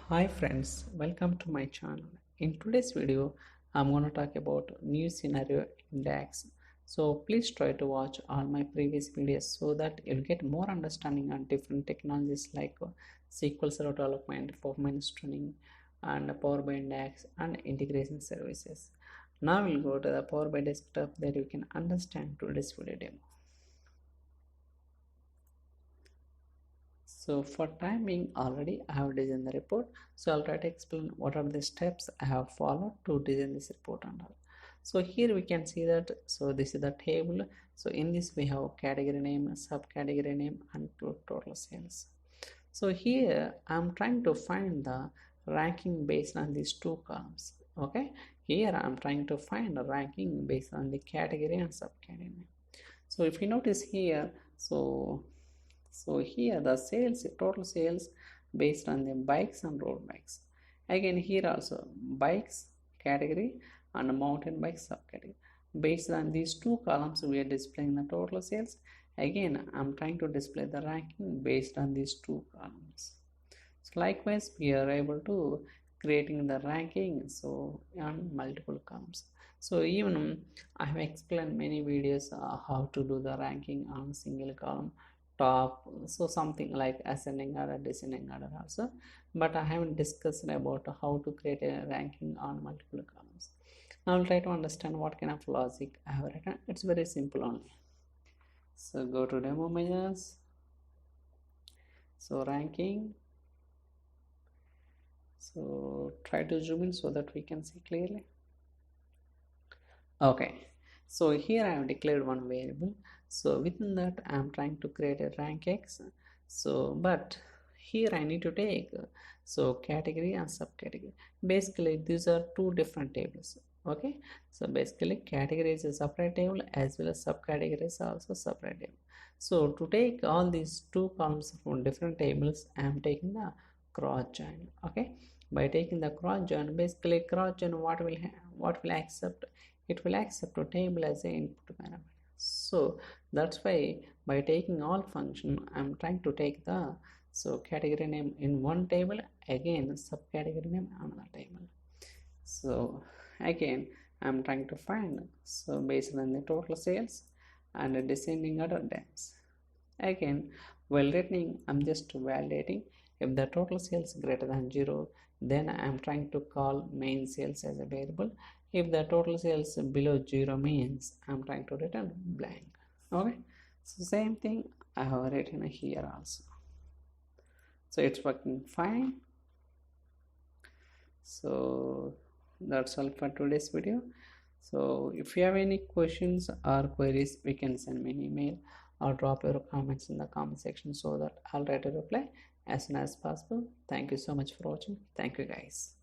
Hi friends, welcome to my channel. In today's video, I'm going to talk about new scenario in DAX. So please try to watch all my previous videos so that you'll get more understanding on different technologies like SQL Server development, performance tuning, and Power BI DAX and integration services. Now we'll go to the Power BI desktop there you can understand today's video demo. So for time being, already I have designed the report, so I'll try to explain what are the steps I have followed to design this report and all. So here we can see that, so this is the table. So in this we have category name, subcategory name, and total sales. So here I'm trying to find the ranking based on these two columns. Okay, here I'm trying to find a ranking based on the category and subcategory name. So if you notice here, so here the sales, total sales based on the bikes and road bikes. Again here also bikes category and mountain bike subcategory. Based on these two columns we are displaying the total sales. Again I'm trying to display the ranking based on these two columns. So likewise we are able to creating the ranking so on multiple columns. So even I have explained many videos how to do the ranking on single column top, so something like ascending order, descending order also, but I haven't discussed about how to create a ranking on multiple columns. Now I'll try to understand what kind of logic I have written. It's very simple only. So go to demo measures, so ranking, so try to zoom in so that we can see clearly. Okay, so here I have declared one variable, so within that I am trying to create a rank x. So but here I need to take so category and subcategory. Basically these are two different tables. Okay, so basically category is a separate table as well as subcategory is also separate table. So to take all these two columns from different tables, I am taking the cross join. Okay, by taking the cross join, basically cross join what will accept, it will accept a table as an input parameter. So that's why by taking all function I'm trying to take the so category name in one table, again subcategory name another table. So again I'm trying to find, so based on the total sales and the descending order DAX. Again while returning I'm just validating if the total sales greater than 0, then I am trying to call main sales as a variable. If the total sales below 0 means I am trying to return blank. Okay, so same thing I have written here also. So it's working fine. So that's all for today's video. So if you have any questions or queries, we can send me an email or drop your comments in the comment section so that I'll try to reply as soon as possible. Thank you so much for watching. Thank you guys.